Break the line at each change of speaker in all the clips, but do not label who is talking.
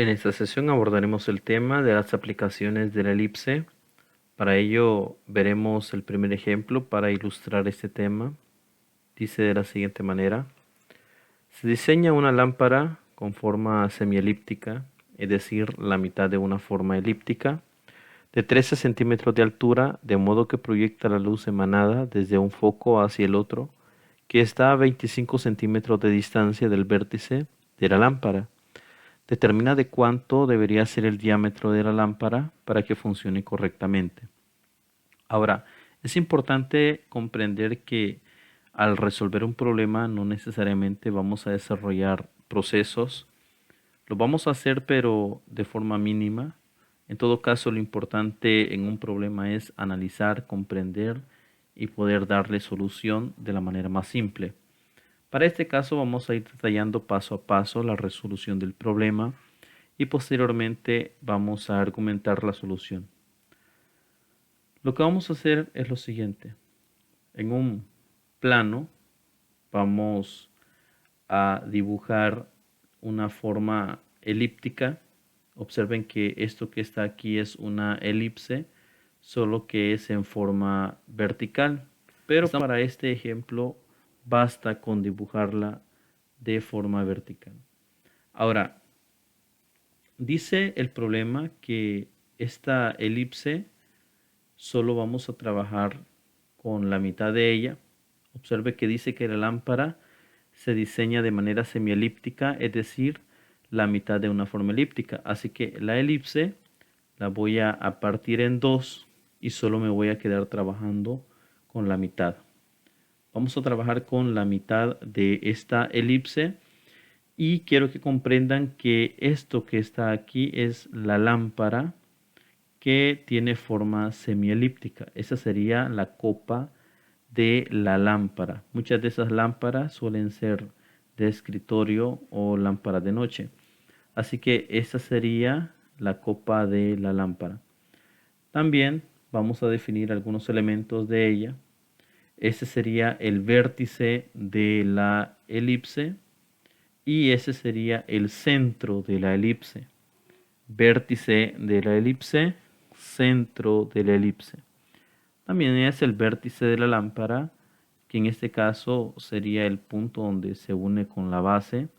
En esta sesión abordaremos el tema de las aplicaciones de la elipse. Para ello veremos el primer ejemplo para ilustrar este tema. Dice de la siguiente manera: se diseña una lámpara con forma semielíptica, es decir, la mitad de una forma elíptica, de 13 centímetros de altura, de modo que proyecta la luz emanada desde un foco hacia el otro, que está a 25 centímetros de distancia del vértice de la lámpara. Determina de cuánto debería ser el diámetro de la lámpara para que funcione correctamente. Ahora, es importante comprender que al resolver un problema no necesariamente vamos a desarrollar procesos. Lo vamos a hacer, pero de forma mínima. En todo caso, lo importante en un problema es analizar, comprender y poder darle solución de la manera más simple. Para este caso vamos a ir detallando paso a paso la resolución del problema y posteriormente vamos a argumentar la solución. Lo que vamos a hacer es lo siguiente. En un plano vamos a dibujar una forma elíptica. Observen que esto que está aquí es una elipse, solo que es en forma vertical. Pero para este ejemplo basta con dibujarla de forma vertical. Ahora, dice el problema que esta elipse solo vamos a trabajar con la mitad de ella. Observe que dice que la lámpara se diseña de manera semielíptica, es decir, la mitad de una forma elíptica. Así que la elipse la voy a partir en dos y solo me voy a quedar trabajando con la mitad. Vamos a trabajar con la mitad de esta elipse y quiero que comprendan que esto que está aquí es la lámpara que tiene forma semielíptica. Esa sería la copa de la lámpara. Muchas de esas lámparas suelen ser de escritorio o lámparas de noche. Así que esa sería la copa de la lámpara. También vamos a definir algunos elementos de ella. Ese sería el vértice de la elipse y ese sería el centro de la elipse. Vértice de la elipse, centro de la elipse. También es el vértice de la lámpara, que en este caso sería el punto donde se une con la base,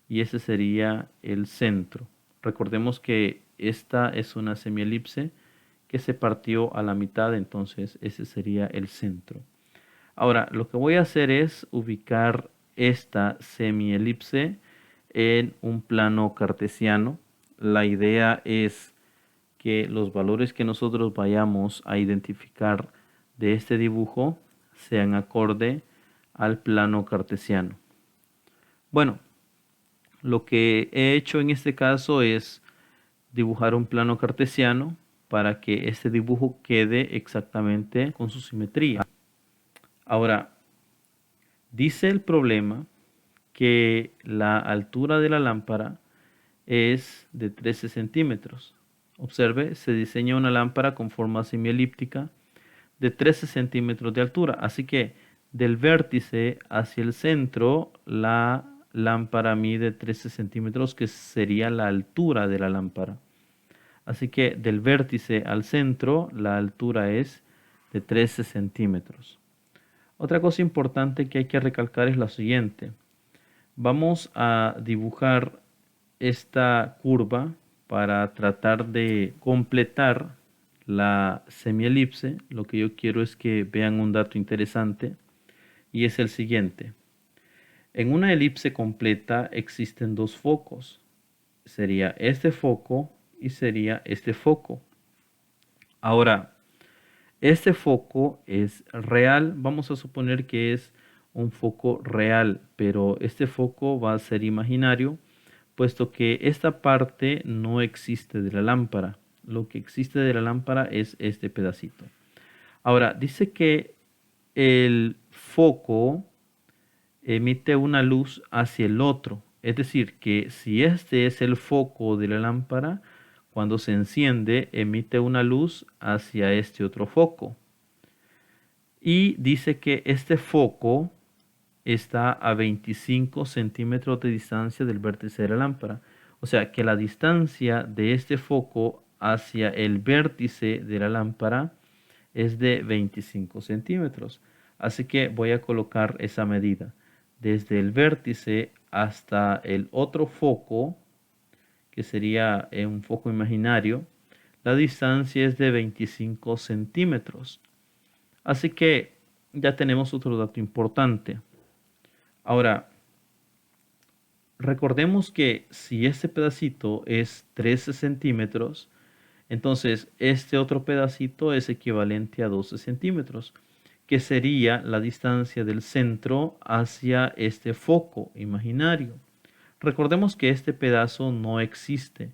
y ese sería el centro. Recordemos que esta es una semielipse que se partió a la mitad, entonces ese sería el centro. Ahora, lo que voy a hacer es ubicar esta semielipse en un plano cartesiano. La idea es que los valores que nosotros vayamos a identificar de este dibujo sean acorde al plano cartesiano. Bueno, lo que he hecho en este caso es dibujar un plano cartesiano para que este dibujo quede exactamente con su simetría. Ahora, dice el problema que la altura de la lámpara es de 13 centímetros. Observe, se diseña una lámpara con forma semielíptica de 13 centímetros de altura. Así que del vértice hacia el centro, la lámpara mide 13 centímetros, que sería la altura de la lámpara. Así que del vértice al centro, la altura es de 13 centímetros. Otra cosa importante que hay que recalcar es la siguiente. Vamos a dibujar esta curva para tratar de completar la semielipse. Lo que yo quiero es que vean un dato interesante y es el siguiente. En una elipse completa existen dos focos. Sería este foco y sería este foco. Ahora, este foco es real. Vamos a suponer que es un foco real, pero este foco va a ser imaginario, puesto que esta parte no existe de la lámpara. Lo que existe de la lámpara es este pedacito. Ahora, dice que el foco emite una luz hacia el otro. Es decir, que si este es el foco de la lámpara, cuando se enciende, emite una luz hacia este otro foco. Y dice que este foco está a 25 centímetros de distancia del vértice de la lámpara. O sea que la distancia de este foco hacia el vértice de la lámpara es de 25 centímetros. Así que voy a colocar esa medida. Desde el vértice hasta el otro foco, que sería un foco imaginario, la distancia es de 25 centímetros. Así que ya tenemos otro dato importante. Ahora, recordemos que si este pedacito es 13 centímetros, entonces este otro pedacito es equivalente a 12 centímetros, que sería la distancia del centro hacia este foco imaginario. Recordemos que este pedazo no existe.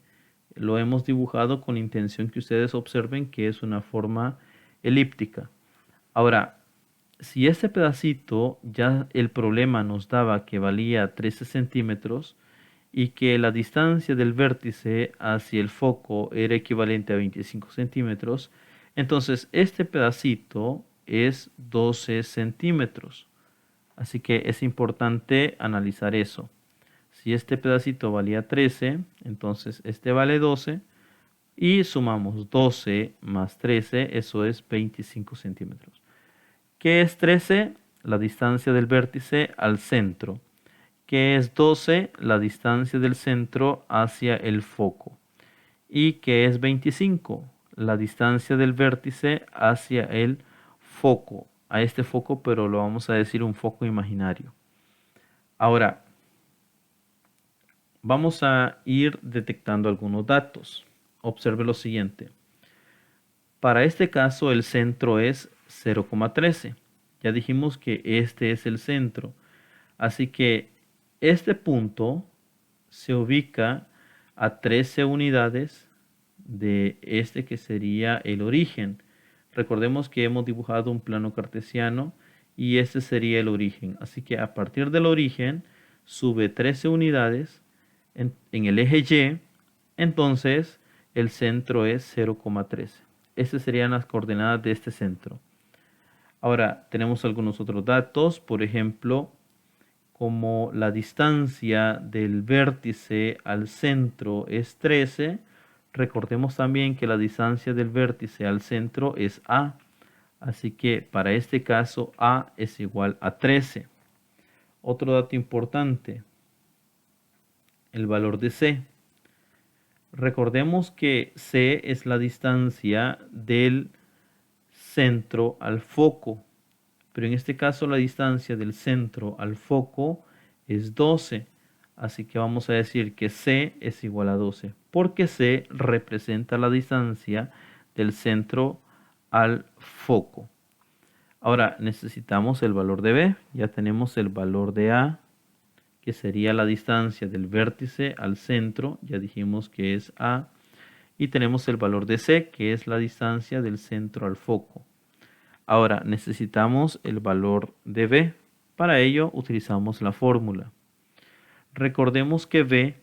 Lo hemos dibujado con intención que ustedes observen que es una forma elíptica. Ahora, si este pedacito ya el problema nos daba que valía 13 centímetros y que la distancia del vértice hacia el foco era equivalente a 25 centímetros, entonces este pedacito es 12 centímetros. Así que es importante analizar eso. Si este pedacito valía 13, entonces este vale 12 y sumamos 12 más 13, eso es 25 centímetros. ¿Qué es 13? La distancia del vértice al centro. ¿Qué es 12? La distancia del centro hacia el foco. ¿Y qué es 25? La distancia del vértice hacia el foco. A este foco, pero lo vamos a decir un foco imaginario. Ahora, vamos a ir detectando algunos datos. Observe lo siguiente. Para este caso el centro es 0,13. Ya dijimos que este es el centro. Así que este punto se ubica a 13 unidades de este que sería el origen. Recordemos que hemos dibujado un plano cartesiano y este sería el origen. Así que a partir del origen sube 13 unidades en el eje Y, entonces el centro es 0,13. Estas serían las coordenadas de este centro. Ahora tenemos algunos otros datos, por ejemplo, como la distancia del vértice al centro es 13, recordemos también que la distancia del vértice al centro es A. Así que para este caso A es igual a 13. Otro dato importante, el valor de C. Recordemos que C es la distancia del centro al foco, pero en este caso la distancia del centro al foco es 12. Así que vamos a decir que C es igual a 12, porque C representa la distancia del centro al foco. Ahora necesitamos el valor de B. Ya tenemos el valor de A, que sería la distancia del vértice al centro. Ya dijimos que es A. Y tenemos el valor de C, que es la distancia del centro al foco. Ahora necesitamos el valor de B. Para ello utilizamos la fórmula. Recordemos que B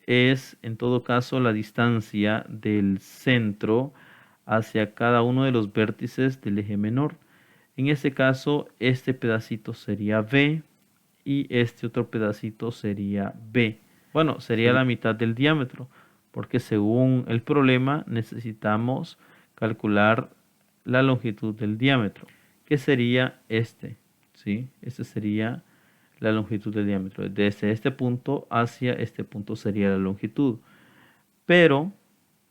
es en todo caso la distancia del centro hacia cada uno de los vértices del eje menor. En este caso, este pedacito sería B y este otro pedacito sería B. Bueno, sería la mitad del diámetro, porque según el problema necesitamos calcular la longitud del diámetro, que sería este, ¿sí? Este sería la longitud del diámetro. Desde este punto hacia este punto sería la longitud. Pero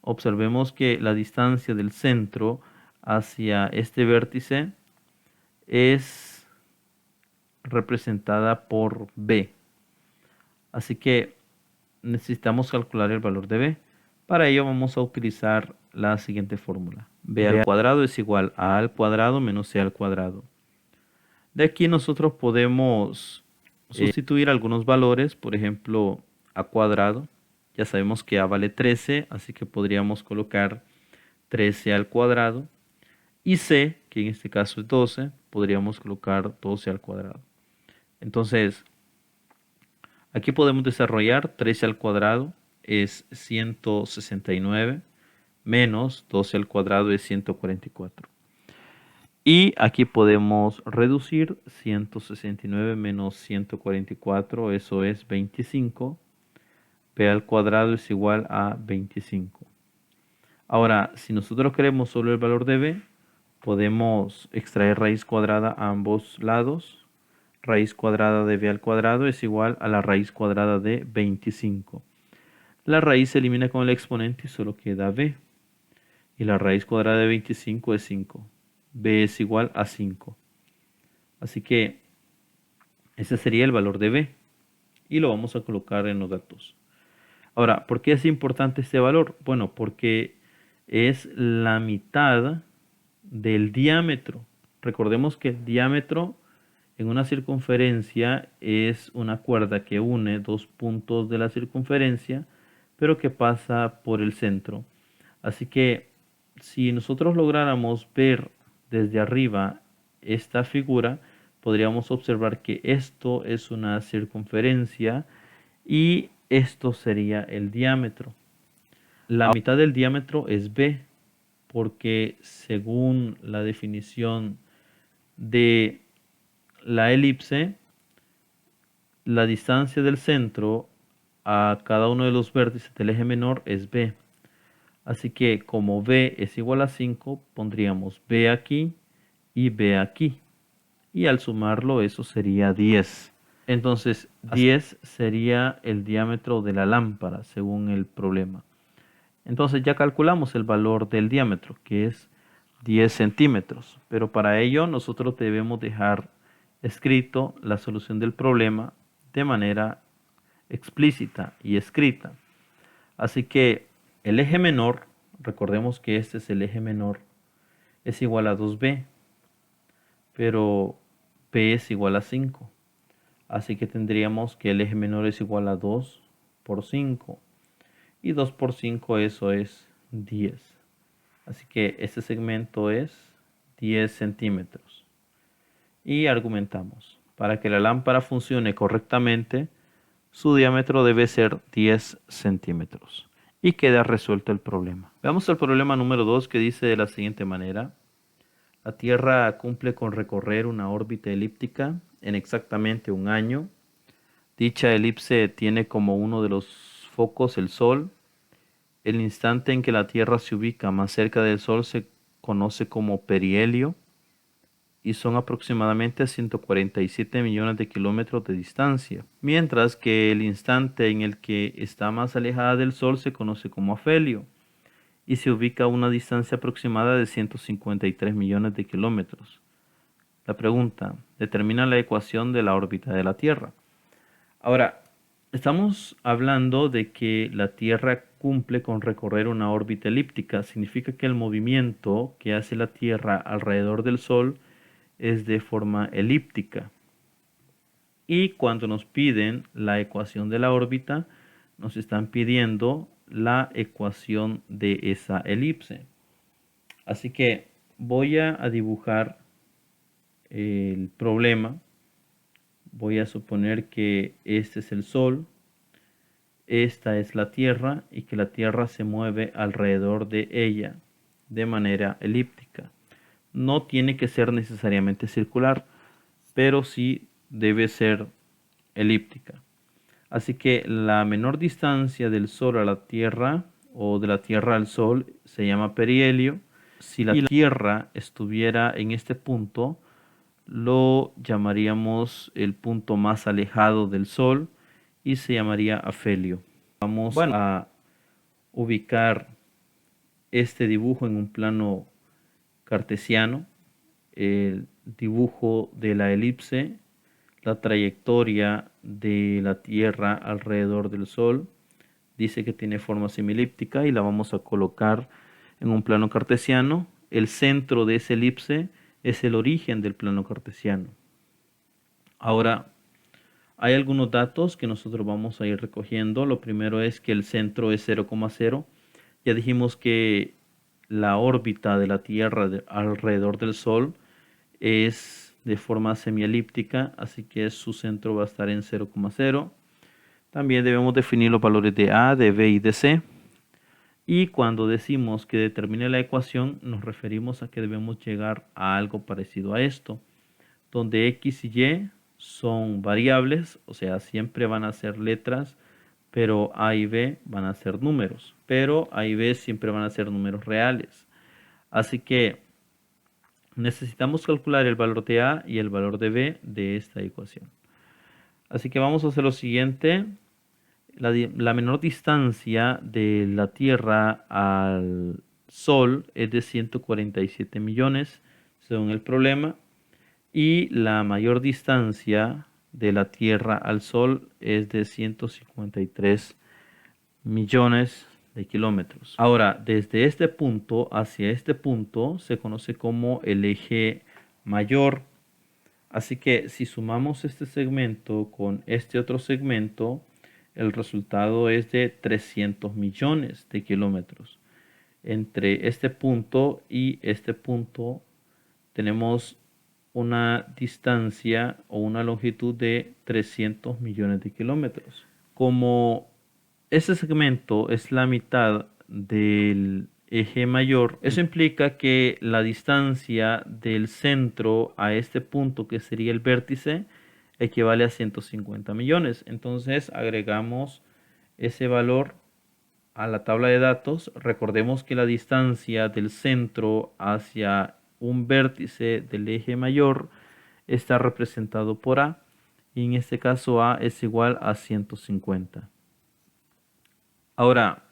observemos que la distancia del centro hacia este vértice es representada por B. Así que necesitamos calcular el valor de B. Para ello vamos a utilizar la siguiente fórmula. B al cuadrado es igual a A al cuadrado menos C al cuadrado. De aquí nosotros podemos sustituir algunos valores, por ejemplo, A cuadrado. Ya sabemos que A vale 13, así que podríamos colocar 13 al cuadrado. Y C, que en este caso es 12, podríamos colocar 12 al cuadrado. Entonces, aquí podemos desarrollar 13 al cuadrado es 169 menos 12 al cuadrado es 144. Y aquí podemos reducir 169 menos 144, eso es 25. b al cuadrado es igual a 25. Ahora, si nosotros queremos solo el valor de b, podemos extraer raíz cuadrada a ambos lados. Raíz cuadrada de b al cuadrado es igual a la raíz cuadrada de 25. La raíz se elimina con el exponente y solo queda b. Y la raíz cuadrada de 25 es 5. b es igual a 5. Así que ese sería el valor de b. Y lo vamos a colocar en los datos. Ahora, ¿por qué es importante este valor? Bueno, porque es la mitad del diámetro. Recordemos que el diámetro en una circunferencia es una cuerda que une dos puntos de la circunferencia, pero que pasa por el centro. Así que si nosotros lográramos ver desde arriba esta figura, podríamos observar que esto es una circunferencia y esto sería el diámetro. La mitad del diámetro es b, porque según la definición de la elipse, la distancia del centro a cada uno de los vértices del eje menor es b. Así que como b es igual a 5, pondríamos b aquí y b aquí. Y al sumarlo eso sería 10. Entonces 10 sería el diámetro de la lámpara según el problema. Entonces ya calculamos el valor del diámetro, que es 10 centímetros. Pero para ello nosotros debemos dejar escrito la solución del problema de manera explícita y escrita. Así que el eje menor, recordemos que este es el eje menor, es igual a 2b, pero b es igual a 5. Así que tendríamos que el eje menor es igual a 2 por 5. Y 2 por 5 eso es 10. Así que este segmento es 10 centímetros. Y argumentamos. Para que la lámpara funcione correctamente, su diámetro debe ser 10 centímetros. Y queda resuelto el problema. Veamos el problema número 2 que dice de la siguiente manera. La Tierra cumple con recorrer una órbita elíptica en exactamente un año. Dicha elipse tiene como uno de los focos el Sol. El instante en que la Tierra se ubica más cerca del Sol se conoce como perihelio y son aproximadamente 147 millones de kilómetros de distancia, mientras que el instante en el que está más alejada del Sol se conoce como afelio y se ubica a una distancia aproximada de 153 millones de kilómetros. La pregunta, determina la ecuación de la órbita de la Tierra. Ahora, estamos hablando de que la Tierra cumple con recorrer una órbita elíptica. Significa que el movimiento que hace la Tierra alrededor del Sol es de forma elíptica. Y cuando nos piden la ecuación de la órbita, nos están pidiendo la ecuación de esa elipse. Así que voy a dibujar el problema. Voy a suponer que este es el Sol, esta es la Tierra y que la Tierra se mueve alrededor de ella de manera elíptica. No tiene que ser necesariamente circular, pero sí debe ser elíptica. Así que la menor distancia del Sol a la Tierra o de la Tierra al Sol se llama perihelio. Si la Tierra estuviera en este punto, lo llamaríamos el punto más alejado del Sol y se llamaría afelio. Vamos a ubicar este dibujo en un plano cartesiano, el dibujo de la elipse, la trayectoria de la Tierra alrededor del Sol. Dice que tiene forma semilíptica y la vamos a colocar en un plano cartesiano. El centro de esa elipse es el origen del plano cartesiano. Ahora, hay algunos datos que nosotros vamos a ir recogiendo. Lo primero es que el centro es 0,0. Ya dijimos que la órbita de la Tierra alrededor del Sol es de forma semielíptica, así que su centro va a estar en 0,0. También debemos definir los valores de A, de B y de C. Y cuando decimos que determine la ecuación, nos referimos a que debemos llegar a algo parecido a esto, donde X y Y son variables, o sea, siempre van a ser letras pero A y B van a ser números, pero A y B siempre van a ser números reales. Así que necesitamos calcular el valor de A y el valor de B de esta ecuación. Así que vamos a hacer lo siguiente. La menor distancia de la Tierra al Sol es de 147 millones, según el problema. Y la mayor distancia de la Tierra al Sol es de 153 millones de kilómetros. Ahora, desde este punto hacia este punto se conoce como el eje mayor. Así que si sumamos este segmento con este otro segmento, el resultado es de 300 millones de kilómetros. Entre este punto y este punto tenemos una distancia o una longitud de 300 millones de kilómetros. Como ese segmento es la mitad del eje mayor, eso implica que la distancia del centro a este punto, que sería el vértice, equivale a 150 millones. Entonces agregamos ese valor a la tabla de datos. Recordemos que la distancia del centro hacia un vértice del eje mayor está representado por A, y en este caso A es igual a 150. Ahora,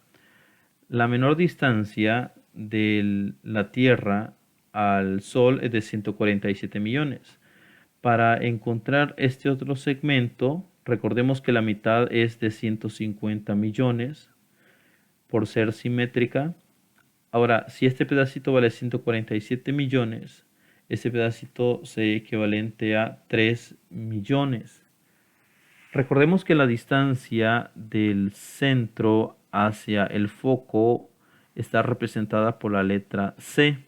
la menor distancia de la Tierra al Sol es de 147 millones. Para encontrar este otro segmento, recordemos que la mitad es de 150 millones por ser simétrica. Ahora, si este pedacito vale 147 millones, ese pedacito sería equivalente a 3 millones. Recordemos que la distancia del centro hacia el foco está representada por la letra C.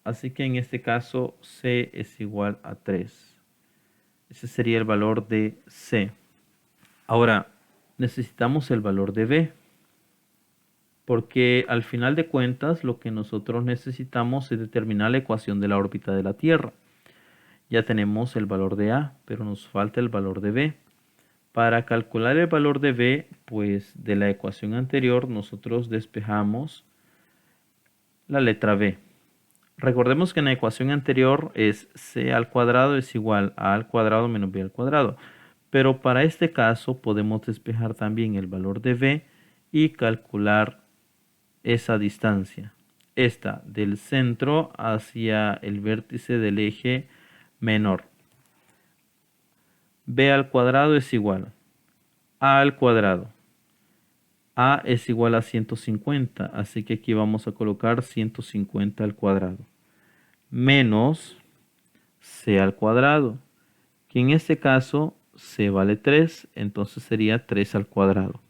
Así que en este caso C es igual a 3. Ese sería el valor de C. Ahora, necesitamos el valor de B, porque al final de cuentas lo que nosotros necesitamos es determinar la ecuación de la órbita de la Tierra. Ya tenemos el valor de A, pero nos falta el valor de B. Para calcular el valor de B, pues de la ecuación anterior nosotros despejamos la letra B. Recordemos que en la ecuación anterior es C al cuadrado es igual a al cuadrado menos B al cuadrado. Pero para este caso podemos despejar también el valor de B y calcular esa distancia. Esta del centro hacia el vértice del eje menor. B al cuadrado es igual a al cuadrado. A es igual a 150, así que aquí vamos a colocar 150 al cuadrado. Menos C al cuadrado, que en este caso C vale 3, entonces sería 3 al cuadrado.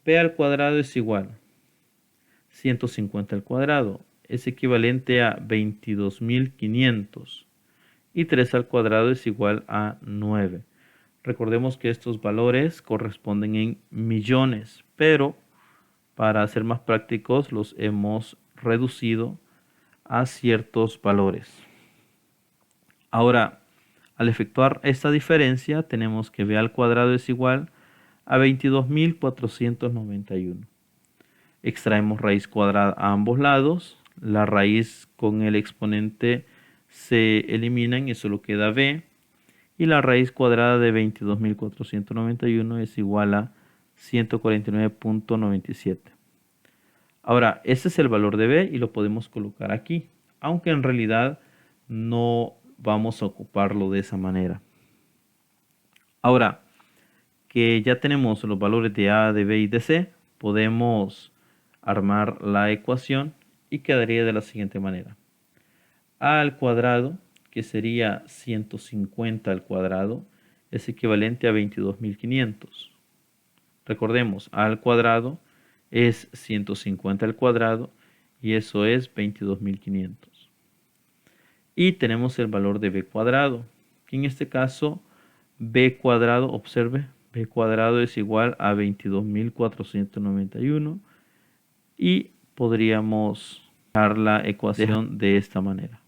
B al cuadrado es igual a 150 al cuadrado, es equivalente a 22.500. Y 3 al cuadrado es igual a 9. Recordemos que estos valores corresponden en millones, pero para ser más prácticos los hemos reducido a ciertos valores. Ahora, al efectuar esta diferencia, tenemos que B al cuadrado es igual a 22.491. Extraemos raíz cuadrada a ambos lados. La raíz con el exponente se eliminan y solo queda B. Y la raíz cuadrada de 22.491 es igual a 149.97. Ahora, ese es el valor de B y lo podemos colocar aquí, aunque en realidad no vamos a ocuparlo de esa manera. Ahora que ya tenemos los valores de A, de B y de C, podemos armar la ecuación y quedaría de la siguiente manera. A al cuadrado, que sería 150 al cuadrado, es equivalente a 22.500. Recordemos, A al cuadrado es 150 al cuadrado y eso es 22.500. Y tenemos el valor de B cuadrado, que en este caso B cuadrado, observe, B cuadrado es igual a 22.491 y podríamos dejar la ecuación de esta manera.